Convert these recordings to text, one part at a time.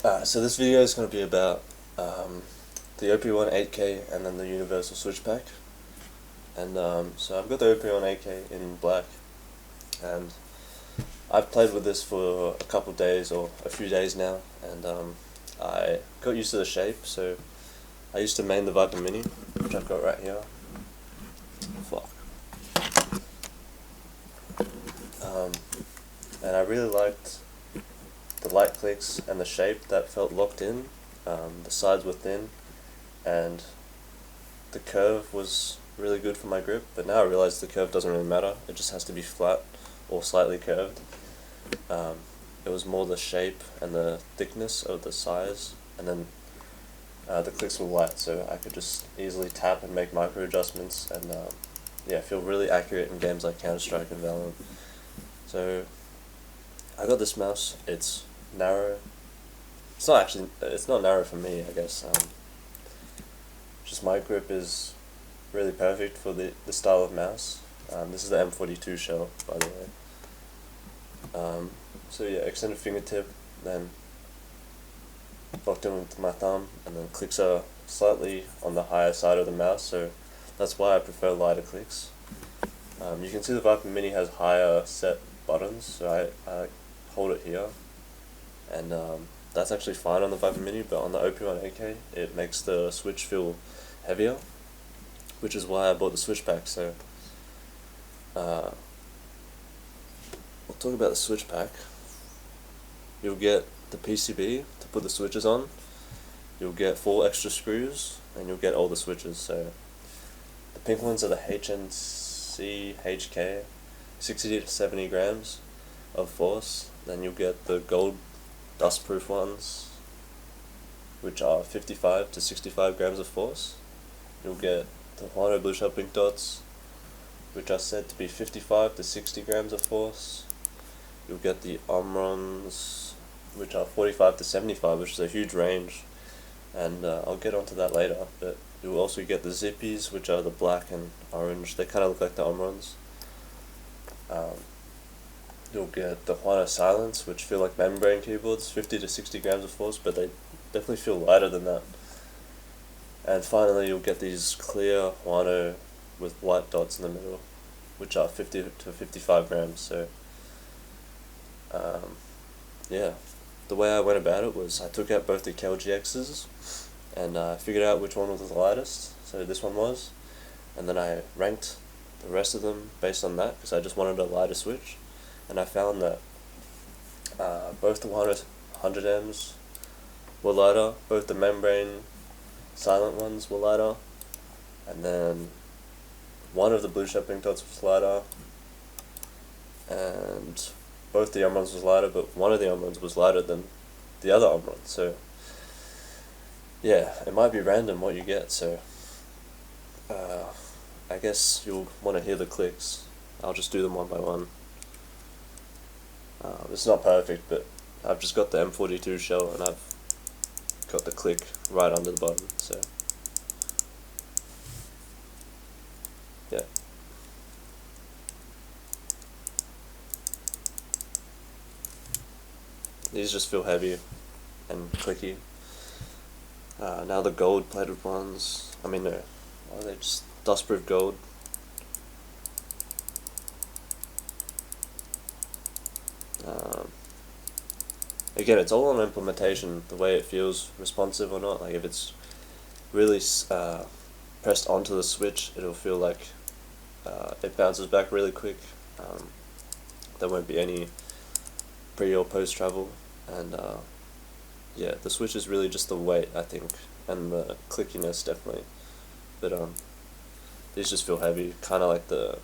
So this video is going to be about the OP1 8K and then the universal switch pack. And so I've got the OP1 8K in black, and I've played with this for a couple days or a few days now, and I got used to the shape. So I used to main the Viper Mini, which I've got right here. Fuck. And I really liked the light clicks and the shape that felt locked in. The sides were thin, and the curve was really good for my grip, but now I realize the curve doesn't really matter. It just has to be flat or slightly curved. It was more the shape and the thickness of the size, and then the clicks were light, so I could just easily tap and make micro adjustments, and yeah, feel really accurate in games like Counter-Strike and Valorant. So I got this mouse. It's narrow. It's not narrow for me, I guess. Just my grip is really perfect for the style of mouse. This is the M42 shell, by the way. So yeah, extended fingertip, then locked in with my thumb, and then clicks are slightly on the higher side of the mouse, so that's why I prefer lighter clicks. You can see the Viper Mini has higher set buttons, so I hold it here, and that's actually fine on the Viper Mini, but on the OP1 8K it makes the switch feel heavier, which is why I bought the switch pack. So we'll talk about the switch pack. You'll get the PCB to put the switches on, you'll get 4 extra screws, and you'll get all the switches. So the pink ones are the HNC HK, 60 to 70 grams of force. Then you'll get the gold dustproof ones, which are 55 to 65 grams of force. You'll get the Huano blue shell pink dots, which are said to be 55 to 60 grams of force. You'll get the Omrons, which are 45 to 75, which is a huge range, and I'll get onto that later. But you'll also get the Zippies, which are the black and orange. They kind of look like the Omrons. You'll get the Huano Silence, which feel like membrane keyboards, 50 to 60 grams of force, but they definitely feel lighter than that. And finally, you'll get these clear Huano with white dots in the middle, which are 50 to 55 grams. So yeah, the way I went about it was I took out both the KLGXs, and I figured out which one was the lightest, so this one was, and then I ranked the rest of them based on that, because I just wanted a lighter switch, and I found that both the 100Ms were lighter, both the membrane silent ones were lighter, and then one of the blue shell pink dots was lighter, and both the Omrons was lighter, but one of the Omrons was lighter than the other Omron. So yeah, it might be random what you get, so I guess you'll want to hear the clicks. I'll just do them one by one. It's not perfect, but I've just got the M42 shell, and I've got the click right under the button, so yeah. These just feel heavy and clicky. Now the gold plated ones, no, are they just dustproof gold? Again, it's all on implementation, the way it feels responsive or not. Like if it's really pressed onto the switch, it'll feel like it bounces back really quick. There won't be any pre or post travel, and yeah, the switch is really just the weight, I think, and the clickiness definitely, but these just feel heavy, kind of like the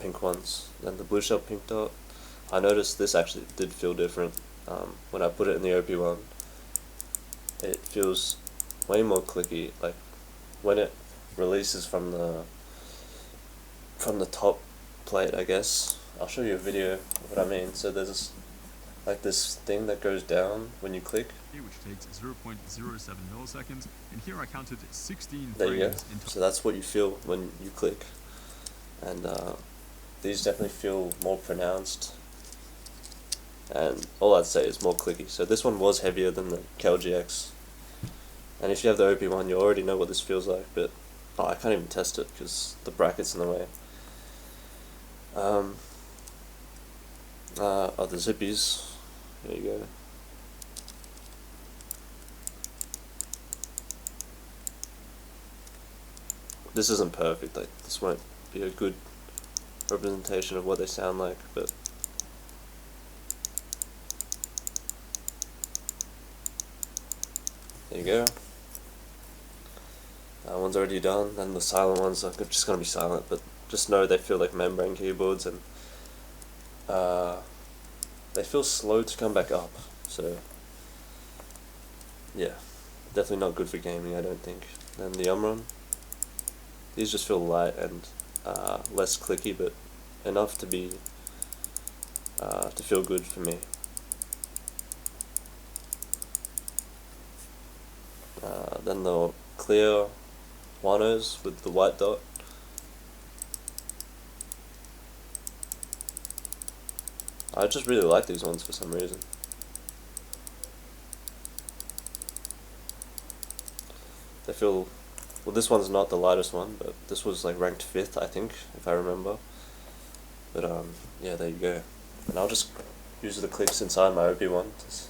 pink ones. Then the blue shell pink dot, I noticed this actually did feel different. When I put it in the OP1, it feels way more clicky. Like when it releases from the top plate, I guess. I'll show you a video of what I mean. So there's this thing that goes down when you click. Which takes 0.07 milliseconds, and here I counted 16 there you go. frames. So that's what you feel when you click, and these definitely feel more pronounced. and all I'd say is more clicky. So this one was heavier than the KLGX, and if you have the OP1 you already know what this feels like, but I can't even test it because the bracket's in the way. The zippies, there you go. This isn't perfect, like this won't be a good representation of what they sound like, but there you go. That one's already done, and the silent ones are just gonna be silent, but just know they feel like membrane keyboards, and they feel slow to come back up, so yeah, definitely not good for gaming, I don't think. Then the Umron, these just feel light and less clicky, but enough to be to feel good for me. Then the clear Wanos with the white dot. I just really like these ones for some reason. They feel, well, this one's not the lightest one, but this was like ranked 5th, I think, if I remember. But yeah, there you go. And I'll just use the clicks inside my OP1.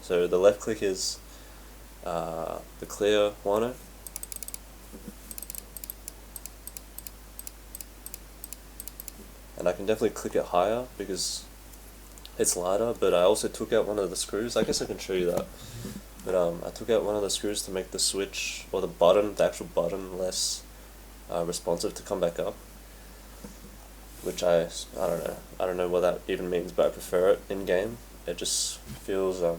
So the left click is the clear Wano. And I can definitely click it higher because it's lighter, but I also took out one of the screws. I guess I can show you that. But I took out one of the screws to make the switch, or the button, the actual button, less responsive to come back up. Which I don't know what that even means, but I prefer it in game. It just feels, I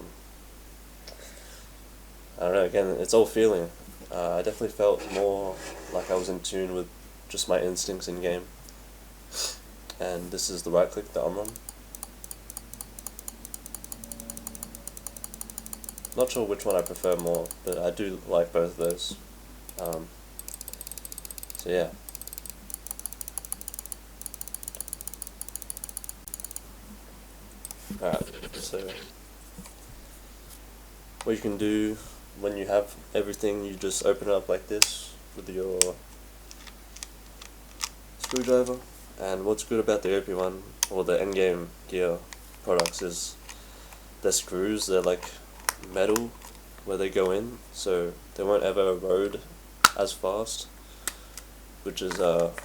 don't know, again, it's all feeling. I definitely felt more like I was in tune with just my instincts in game. And this is the right click, the Umron. Not sure which one I prefer more, but I do like both of those. So yeah. Alright, so what you can do when you have everything, you just open it up like this with your screwdriver. And what's good about the OP1 or the Endgame gear products is their screws, they're like metal where they go in, so they won't ever erode as fast, which is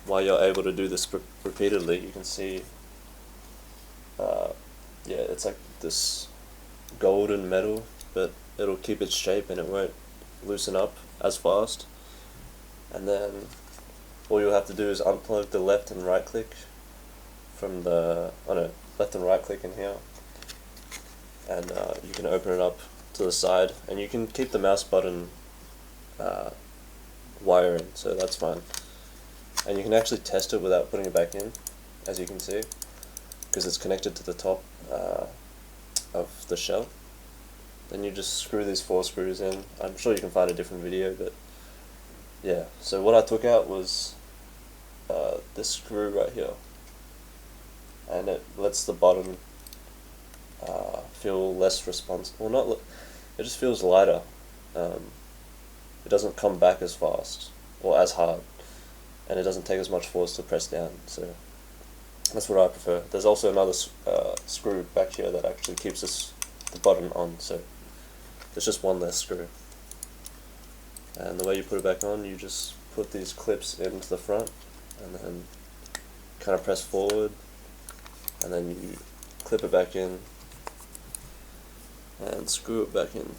why you're able to do this repeatedly. You can see, yeah, it's like this golden metal, but it'll keep its shape and it won't loosen up as fast. And then all you'll have to do is unplug the left and right click from the, left and right click in here, and you can open it up to the side, and you can keep the mouse button wiring, so that's fine. And you can actually test it without putting it back in, as you can see, because it's connected to the top of the shell. Then you just screw these 4 screws in. I'm sure you can find a different video, but yeah. So what I took out was this screw right here, and it lets the bottom feel less responsive. Well, not. It just feels lighter. It doesn't come back as fast or as hard, and it doesn't take as much force to press down. So that's what I prefer. There's also another screw back here that actually keeps the button on. So there's just one less screw. And the way you put it back on, you just put these clips into the front, and then kind of press forward, and then you clip it back in and screw it back in.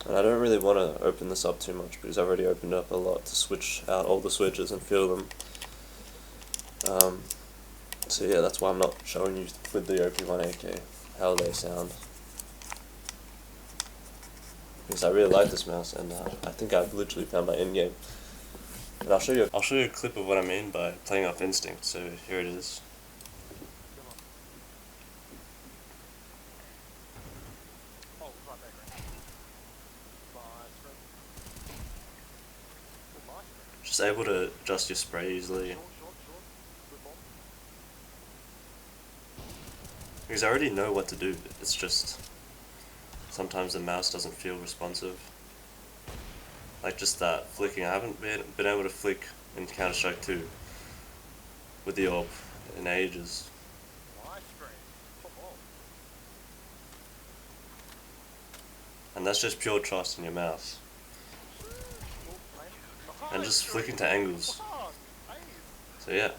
And I don't really want to open this up too much because I've already opened up a lot to switch out all the switches and feel them. So yeah, that's why I'm not showing you with the OP1 AK how they sound. Because I really like this mouse, and I think I've literally found my endgame. And I'll show you a clip of what I mean by playing off instinct. So here it is. just able to adjust your spray easily. Because I already know what to do, it's just sometimes the mouse doesn't feel responsive. Like just that flicking, I haven't been able to flick in Counter-Strike 2 with the AWP in ages. And that's just pure trust in your mouse. And just flicking to angles. So yeah.